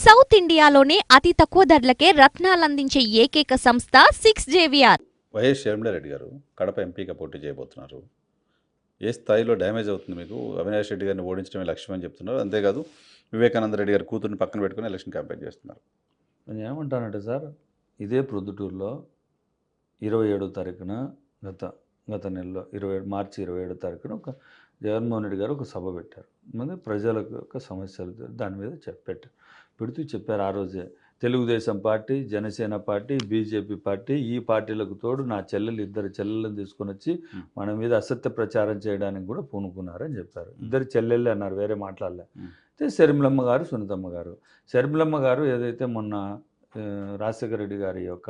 South ఇండియాలోనే అతి తక్కువ ధరలకే రత్నాలందించే ఏకైక సంస్థ 6JVR. వైఎస్ షర్మిలారెడ్డి గారు కడప ఎంపీగా పోటీ చేయబోతున్నారు. ఏ స్థాయిలో డ్యామేజ్ అవుతుంది మీకు? అవినాష్ రెడ్డి గారిని ఓడించడమే లక్ష్యం అని చెప్తున్నారు. అంతేకాదు వివేకానంద రెడ్డి గారి కూతుర్ని పక్కన పెట్టుకుని ఎలక్షన్ క్యాంపెయిన్ చేస్తున్నారు. నేను ఏమంటానంటే సార్, ఇదే ప్రొద్దుటూరులో 27వ తారీఖున గత నెలలో మార్చి 27వ తారీఖున ఒక జగన్మోహన్ రెడ్డి గారు ఒక సభ పెట్టారు. ముందు ప్రజల యొక్క సమస్యలు దాని మీద పెడుతూ చెప్పారు. ఆ రోజే Telugu Desam party, Janasena party, BJP party, ఈ పార్టీలకు తోడు నా ఇద్దరు చెల్లెలను తీసుకొని వచ్చి మన మీద అసత్య ప్రచారం చేయడానికి కూడా పూనుకున్నారని చెప్పారు. ఇద్దరు చెల్లెళ్ళే అన్నారు, వేరే మాట్లాడలే. అయితే షర్మిలమ్మ గారు, సునీతమ్మ గారు. షర్మిలమ్మ గారు ఏదైతే మొన్న రాజశేఖర రెడ్డి గారి యొక్క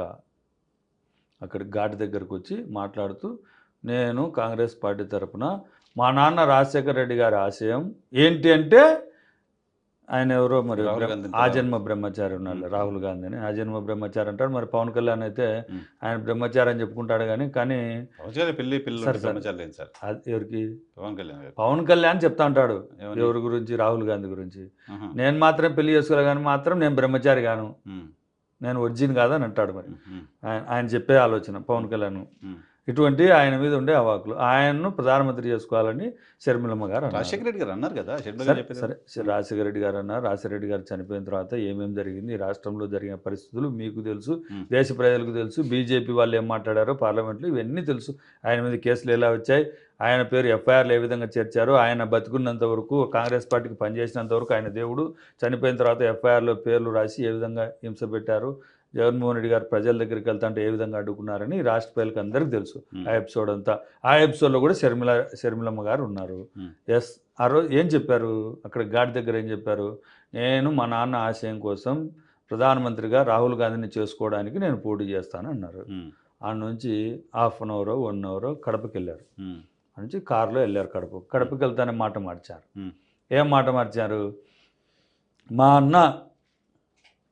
అక్కడ ఘాట్ దగ్గరకు వచ్చి మాట్లాడుతూ, నేను కాంగ్రెస్ పార్టీ తరఫున మా నాన్న రాజశేఖర రెడ్డి గారి ఆశయం ఏంటి అంటే, ఆయన ఎవరో మరి ఆజన్మ బ్రహ్మచారి ఉన్నారు, రాహుల్ గాంధీని ఆజన్మ బ్రహ్మచారి అంటారు. మరి పవన్ కళ్యాణ్ అయితే ఆయన బ్రహ్మచారి అని చెప్పుకుంటాడు. కానీ ఎవరికి పవన్ కళ్యాణ్ చెప్తా ఉంటాడు ఎవరి గురించి, రాహుల్ గాంధీ గురించి. నేను మాత్రం పెళ్లి చేసుకోలే కానీ మాత్రం నేను బ్రహ్మచారి గాను, నేను ఒరిజిన్ కాదని అంటాడు. మరి ఆయన చెప్పే ఆలోచన పవన్ కళ్యాణ్. ఇటువంటి ఆయన మీద ఉండే అవాకులు, ఆయన్ను ప్రధానమంత్రి చేసుకోవాలని షర్మిలమ్మ గారు రాజశేఖర రెడ్డి గారు అన్నారు కదా. సరే, రాజశేఖర రెడ్డి గారు అన్నారు. రాజశేఖర రెడ్డి గారు చనిపోయిన తర్వాత ఏమేమి జరిగింది, ఈ రాష్ట్రంలో జరిగిన పరిస్థితులు మీకు తెలుసు, దేశ ప్రజలకు తెలుసు, బీజేపీ వాళ్ళు ఏం మాట్లాడారో పార్లమెంట్లో ఇవన్నీ తెలుసు. ఆయన మీద కేసులు ఎలా వచ్చాయి, ఆయన పేరు ఎఫ్ఐఆర్లు ఏ విధంగా చేర్చారు, ఆయన బతుకున్నంత వరకు కాంగ్రెస్ పార్టీకి పనిచేసినంత వరకు ఆయన దేవుడు, చనిపోయిన తర్వాత ఎఫ్ఐఆర్లో పేర్లు రాసి ఏ విధంగా హింస పెట్టారు, జగన్మోహన్ రెడ్డి గారు ప్రజల దగ్గరికి వెళ్తాంటే ఏ విధంగా అడ్డుకున్నారని రాష్ట్ర ప్రజలకు అందరికీ తెలుసు. ఆ ఎపిసోడ్ అంతా, ఆ ఎపిసోడ్లో కూడా షర్మిలమ్మ గారు ఉన్నారు. ఎస్, ఆ రోజు ఏం చెప్పారు అక్కడ ఘాట్ దగ్గర, ఏం చెప్పారు, నేను మా నాన్న ఆశయం కోసం ప్రధానమంత్రిగా రాహుల్ గాంధీని చేసుకోవడానికి నేను పోటీ చేస్తాను అన్నారు. ఆ నుంచి హాఫ్ అన్ అవర్ 1 అవర్ కడపకి వెళ్ళారు. ఆ నుంచి కారులో వెళ్ళారు కడపకి వెళ్తానే మాట మార్చారు. ఏం మాట మార్చారు, మా అన్న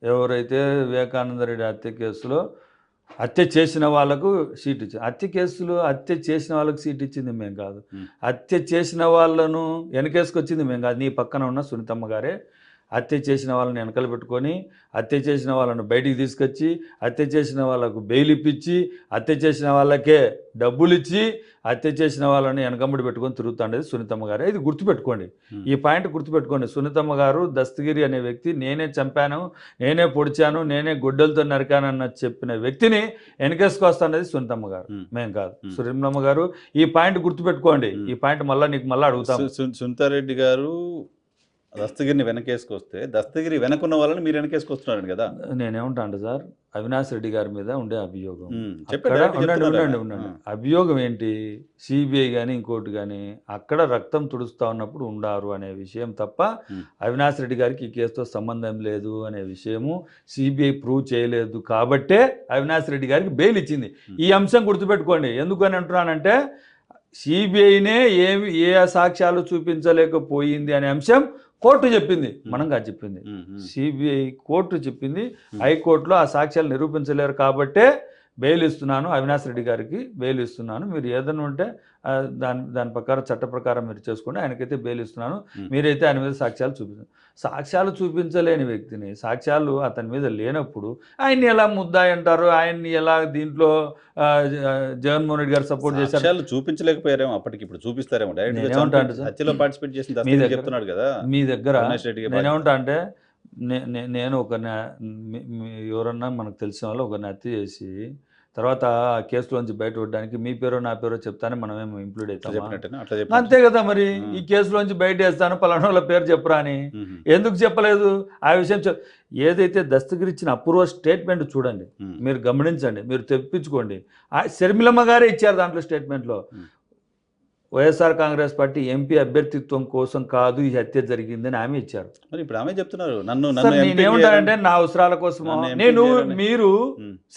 ఎవరైతే వివేకానంద రెడ్డి హత్య కేసులో హత్య చేసిన వాళ్ళకు సీట్ ఇచ్చింది, హత్య చేసిన వాళ్ళకు సీట్ ఇచ్చింది మేము కాదు, హత్య చేసిన వాళ్ళను వెనకేసుకొచ్చింది మేము కాదు, నీ పక్కన ఉన్న సునీతమ్మ గారే హత్య చేసిన వాళ్ళని వెనకలు పెట్టుకొని, హత్య చేసిన వాళ్ళను బయటికి తీసుకొచ్చి, హత్య చేసిన వాళ్ళకు బెయిల్ ఇప్పించి, హత్య చేసిన వాళ్ళకే డబ్బులు ఇచ్చి, హత్య చేసిన వాళ్ళని వెనకమ్మడి పెట్టుకొని తిరుగుతుండేది సునీతమ్మ గారే. ఇది గుర్తుపెట్టుకోండి, ఈ పాయింట్ గుర్తుపెట్టుకోండి. సునీతమ్మ గారు దస్తగిరి అనే వ్యక్తి, నేనే చంపాను, నేనే పొడిచాను, నేనే గొడ్డలతో నరికానన్న చెప్పిన వ్యక్తిని వెనకేసుకొస్తాండేది సునీతమ్మ గారు, మేము కాదు. సునీతమ్మ గారు ఈ పాయింట్ గుర్తుపెట్టుకోండి. ఈ పాయింట్ మళ్ళీ అడుగుతాం. సునీతారెడ్డి గారు దస్తగిరిని వెనకేసుకొస్తే, దస్తగిరి వెనకున్న వాళ్ళని మీరు వెనకేసుకొస్తున్నారండి కదా. నేనేమంటా అంటే సార్, అవినాష్ రెడ్డి గారి మీద ఉండే అభియోగం, ఉండండి. అభియోగం ఏంటి, సిబిఐ కానీ ఇంకోటి కానీ అక్కడ రక్తం తుడుస్తూ ఉన్నప్పుడు ఉండారు అనే విషయం తప్ప, అవినాష్ రెడ్డి గారికి ఈ కేసుతో సంబంధం లేదు అనే విషయము సిబిఐ ప్రూవ్ చేయలేదు కాబట్టే అవినాష్ రెడ్డి గారికి బెయిల్ ఇచ్చింది. ఈ అంశం గుర్తుపెట్టుకోండి. ఎందుకని అంటున్నానంటే, సిబిఐనే ఏ సాక్ష్యాలు చూపించలేకపోయింది అనే అంశం కోర్టు చెప్పింది, మనం కాదు చెప్పింది. సిబిఐ కోర్టు చెప్పింది, హైకోర్టులో ఆ సాక్ష్యాలు నిరూపించలేరు కాబట్టే బెయిల్ ఇస్తున్నాను, అవినాష్ రెడ్డి గారికి బెయిల్ ఇస్తున్నాను, మీరు ఏదైనా ఉంటే దాని ప్రకారం చట్ట ప్రకారం మీరు చేసుకోండి, ఆయనకైతే బెయిల్ ఇస్తున్నాను, మీరైతే ఆయన మీద సాక్ష్యాలు చూపించలేని వ్యక్తిని, సాక్ష్యాలు అతని మీద లేనప్పుడు ఆయన్ని ఎలా ముద్దాయి అంటారు, ఆయన్ని ఎలా దీంట్లో జగన్మోహన్ రెడ్డి గారు సపోర్ట్ చేశారు, చూపించలేకపోయారేమో, అప్పటికి ఇప్పుడు చూపిస్తారేమో. మీ దగ్గర నేనేమంటా అంటే, నేను ఎవరన్నా మనకు తెలిసిన వాళ్ళు ఒకరిని హత్య చేసి తర్వాత ఆ కేసులోంచి బయటపడడానికి మీ పేరో నా పేరో చెప్తానే మనం ఏమో ఇంప్లూడ్ అవుతాం, అంతే కదా. మరి ఈ కేసులోంచి బయట వేస్తాను పలానా వాళ్ళ పేరు చెప్పరా అని ఎందుకు చెప్పలేదు ఆ విషయం. ఏదైతే దస్తగిరి ఇచ్చిన అప్రూవల్ స్టేట్మెంట్ చూడండి, మీరు గమనించండి, మీరు తెప్పించుకోండి. షర్మిలమ్మ గారే ఇచ్చారు దాంట్లో స్టేట్మెంట్లో, వైఎస్ఆర్ కాంగ్రెస్ పార్టీ ఎంపీ అభ్యర్థిత్వం కోసం కాదు ఈ హత్య జరిగిందని ఆమె ఇచ్చారు. మరి ఇప్పుడు ఆమె చెప్తున్నారు, నేనేమంటానంటే నా అవసరాల కోసం మీరు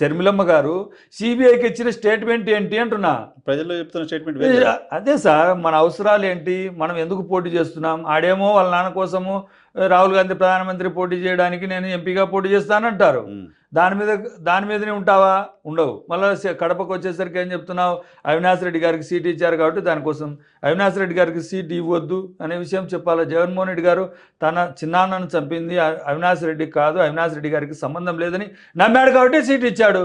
షర్మిలమ్మ గారు సిబిఐకి ఇచ్చిన స్టేట్మెంట్ ఏంటి అంటున్నా, ప్రజల్లో చెప్తున్న స్టేట్మెంట్ అదే సార్. మన అవసరాలు ఏంటి, మనం ఎందుకు పోటీ చేస్తున్నాం, ఆడేమో వాళ్ళ నాన్న కోసము రాహుల్ గాంధీ ప్రధానమంత్రి పోటీ చేయడానికి నేను ఎంపీగా పోటీ చేస్తానంటారు. దాని మీదనే ఉంటావా? ఉండవు. మళ్ళీ కడపకు వచ్చేసరికి ఏం చెప్తున్నావు? అవినాష్ రెడ్డి గారికి సీట్ ఇచ్చారు కాబట్టి దానికోసం అవినాష్ రెడ్డి గారికి సీట్ ఇవ్వద్దు అనే విషయం చెప్పాలి. జగన్మోహన్ రెడ్డి గారు తన చిన్నాన్నను చంపింది అవినాష్ రెడ్డి కాదు, అవినాష్ రెడ్డి గారికి సంబంధం లేదని నమ్మాడు కాబట్టి సీట్ ఇచ్చాడు.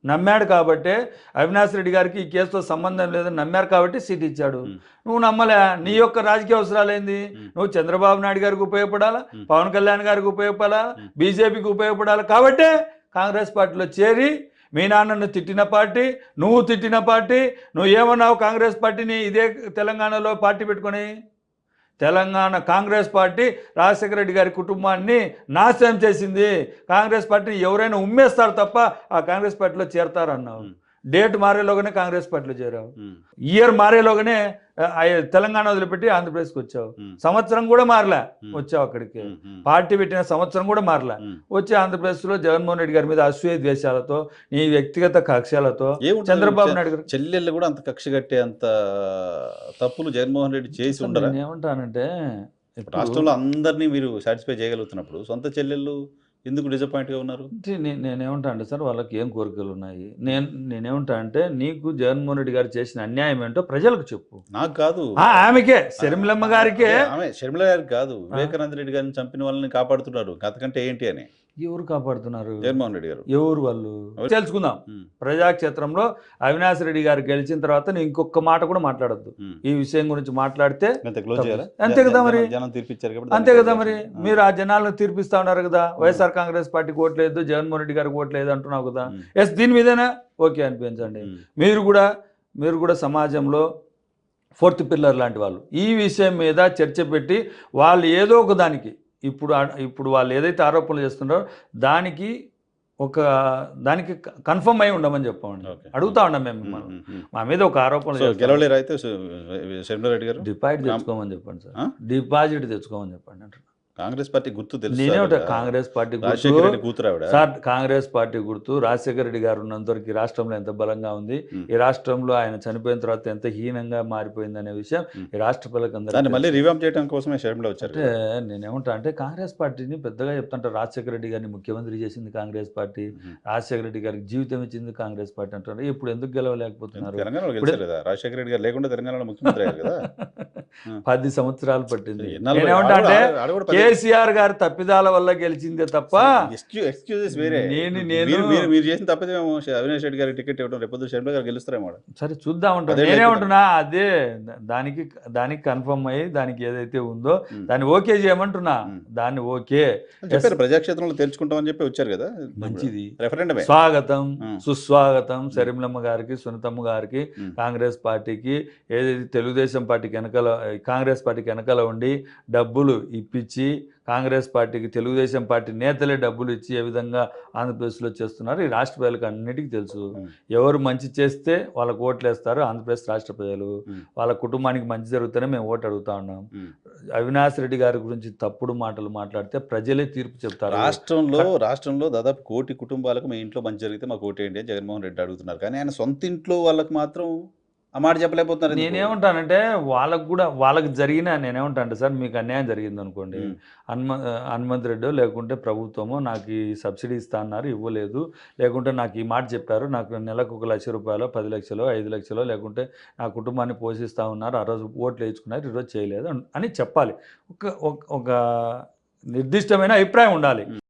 నమ్మాడు కాబట్టి అవినాష్ రెడ్డి గారికి ఈ కేసుతో సంబంధం లేదని నమ్మారు కాబట్టి సీట్ ఇచ్చాడు. నువ్వు నమ్మలే. నీ యొక్క రాజకీయ అవసరాలు ఏంది? నువ్వు చంద్రబాబు నాయుడు గారికి ఉపయోగపడాలా, పవన్ కళ్యాణ్ గారికి ఉపయోగపడాలా, బీజేపీకి ఉపయోగపడాలి కాబట్టే కాంగ్రెస్ పార్టీలో చేరి మీ నాన్నను తిట్టిన పార్టీ, నువ్వు తిట్టిన పార్టీ, నువ్వు ఏమన్నావు? కాంగ్రెస్ పార్టీని ఇదే తెలంగాణలో పార్టీ పెట్టుకొని తెలంగాణ కాంగ్రెస్ పార్టీ రాజశేఖర రెడ్డి గారి కుటుంబాన్ని నాశనం చేసింది. కాంగ్రెస్ పార్టీని ఎవరైనా ఉమ్మేస్తారు తప్ప ఆ కాంగ్రెస్ పార్టీలో చేరతారన్నావు. డేట్ మారేలోగానే కాంగ్రెస్ పార్టీలో చేరావు. ఇయర్ మారేలోగానే తెలంగాణ వదిలిపెట్టి ఆంధ్రప్రదేశ్కి వచ్చావు. సంవత్సరం కూడా మారలే వచ్చావు అక్కడికి. పార్టీ పెట్టిన సంవత్సరం కూడా మారలే. వచ్చి ఆంధ్రప్రదేశ్లో జగన్మోహన్ రెడ్డి గారి మీద అసూయ ద్వేషాలతో, నీ వ్యక్తిగత కక్షలతో చంద్రబాబు నాయుడు గారు చెల్లెళ్ళు కూడా అంత కక్ష కట్టే అంత తప్పులు జగన్మోహన్ రెడ్డి చేసి ఉండరు. ఏమంటానంటే రాష్ట్రంలో అందరినీ మీరు సాటిస్ఫై చేయగలుగుతున్నప్పుడు సొంత చెల్లెళ్ళు ఎందుకు డిసప్పాయింట్గా ఉన్నారు? నేనేమంటా అంటే సార్, వాళ్ళకి ఏం కోరికలు ఉన్నాయి? నేనేమంటా అంటే, నీకు జగన్మోహన్ రెడ్డి గారు చేసిన అన్యాయం ఏంటో ప్రజలకు చెప్పు. నాకు కాదు, ఆమెకే, షర్మిలమ్మ గారికే. ఆమె షర్మిల గారికి కాదు, వివేకానంద రెడ్డి గారిని చంపిన వాళ్ళని కాపాడుతున్నారు. అంతకంటే ఏంటి అని ఎవరు కాపాడుతున్నారు? జగన్మోహన్ రెడ్డి గారు. ఎవరు వాళ్ళు తెలుసుకుందాం. ప్రజాక్షేత్రంలో అవినాష్ రెడ్డి గారు గెలిచిన తర్వాత నేను ఇంకొక మాట కూడా మాట్లాడద్దు. ఈ విషయం గురించి మాట్లాడితే అంతే కదా మరి. అంతే కదా మరి. మీరు ఆ జనాలను తీర్పిస్తా ఉన్నారు కదా. వైఎస్ఆర్ కాంగ్రెస్ పార్టీకి ఓట్లేదు, జగన్మోహన్ రెడ్డి గారికి ఓట్లేదు అంటున్నావు కదా. ఎస్, దీని మీదైనా ఓకే అనిపించండి. మీరు కూడా సమాజంలో ఫోర్త్ పిల్లర్ లాంటి వాళ్ళు. ఈ విషయం మీద చర్చ పెట్టి వాళ్ళు ఏదో ఒక దానికి ఇప్పుడు వాళ్ళు ఏదైతే ఆరోపణలు చేస్తున్నారో దానికి కన్ఫర్మ్ అయి ఉండమని చెప్పండి. అడుగుతా ఉన్నాం మేము మిమ్మల్ని. మా మీద ఒక ఆరోపణలు గెలవలేరు అయితే డిపాజిట్ తెచ్చుకోమని చెప్పండి సార్. డిపాజిట్ తెచ్చుకోమని చెప్పండి అంటున్నా. కాంగ్రెస్ పార్టీ గుర్తు తెలుసు. కాంగ్రెస్ పార్టీ గుర్తు సార్, కాంగ్రెస్ పార్టీ గుర్తు రాజశేఖర రెడ్డి గారు ఉన్నంతవరకు ఈ రాష్ట్రంలో ఎంత బలంగా ఉంది, ఈ రాష్ట్రంలో ఆయన చనిపోయిన తర్వాత ఎంత హీనంగా మారిపోయింది అనే విషయం ఈ రాష్ట్ర ప్రజలకు మళ్ళీ రివాంప్ చేయడం కోసమే షర్మిల వచ్చారు. అంటే నేనేమంటా అంటే, కాంగ్రెస్ పార్టీని పెద్దగా చెప్తుంటారు. రాజశేఖర రెడ్డి గారిని ముఖ్యమంత్రి చేసింది కాంగ్రెస్ పార్టీ, రాజశేఖర రెడ్డి గారికి జీవితం ఇచ్చింది కాంగ్రెస్ పార్టీ అంటారు. ఇప్పుడు ఎందుకు గెలవలేకపోతున్నారు? రాజశేఖర రెడ్డి గారు లేకుండా తెలంగాణలో ముఖ్యమంత్రి అయ్యారు కదా. 10 సంవత్సరాలు పట్టింది. నేనేమంటా అంటే, కేసీఆర్ గారి తప్పిదాల వల్ల గెలిచిందే తప్ప మీరు చేసిన తప్పిదేమో అవినాష్ రెడ్డి గారికి టికెట్ ఇవ్వడం, రేపు షర్మిల గారు గెలుస్తారేమో. సరే చూద్దామంటా. నేనేమంటున్నా, అదే దానికి కన్ఫర్మ్ అయ్యి దానికి ఏదైతే ఉందో దాన్ని ఓకే చేయమంటున్నా. దాన్ని ఓకే ప్రజాక్షేత్రంలో తెలుసుకుంటామని చెప్పి వచ్చారు కదా. మంచిది, రెఫరెండమే. స్వాగతం సుస్వాగతం. షర్మిలమ్మ గారికి, సునీతమ్మ గారికి, కాంగ్రెస్ పార్టీకి, ఏదైతే తెలుగుదేశం పార్టీకి వెనకాల, కాంగ్రెస్ పార్టీకి వెనకాల ఉండి డబ్బులు ఇప్పించి కాంగ్రెస్ పార్టీకి తెలుగుదేశం పార్టీ నేతలే డబ్బులు ఇచ్చి ఏ విధంగా ఆంధ్రప్రదేశ్లో చేస్తున్నారు ఈ రాష్ట్ర ప్రజలకు అన్నిటికీ తెలుసు. ఎవరు మంచి చేస్తే వాళ్ళకు ఓట్లు వేస్తారు ఆంధ్రప్రదేశ్ రాష్ట్ర ప్రజలు. వాళ్ళ కుటుంబానికి మంచి జరుగుతూనే మేము ఓటు అడుగుతా ఉన్నాం. అవినాష్ రెడ్డి గారి గురించి తప్పుడు మాటలు మాట్లాడితే ప్రజలే తీర్పు చెప్తారు. రాష్ట్రంలో దాదాపు 1 కోటి కుటుంబాలకు మీ ఇంట్లో మంచి జరిగితే మాకు ఓటు ఏంటి అని జగన్మోహన్ రెడ్డి అడుగుతున్నారు. కానీ ఆయన సొంత ఇంట్లో వాళ్ళకి మాత్రం ఆ మాట చెప్పలేకపోతున్నారు. నేనేమంటానంటే, వాళ్ళకి జరిగిన, నేనేమంటానంటే సార్, మీకు అన్యాయం జరిగింది అనుకోండి, హనుమంత్ రెడ్డి లేకుంటే ప్రభుత్వమో నాకు ఈ సబ్సిడీ ఇస్తా అన్నారు, ఇవ్వలేదు, లేకుంటే నాకు ఈ మాట చెప్పారు, నాకు నెలకు 1 లక్ష రూపాయలు, 10 లక్షలు, 5 లక్షలు, లేకుంటే నా కుటుంబాన్ని పోషిస్తూ ఉన్నారు, ఆ రోజు ఓట్లు వేయించుకున్నారు, ఈరోజు చేయలేదు అని చెప్పాలి. ఒక నిర్దిష్టమైన అభిప్రాయం ఉండాలి.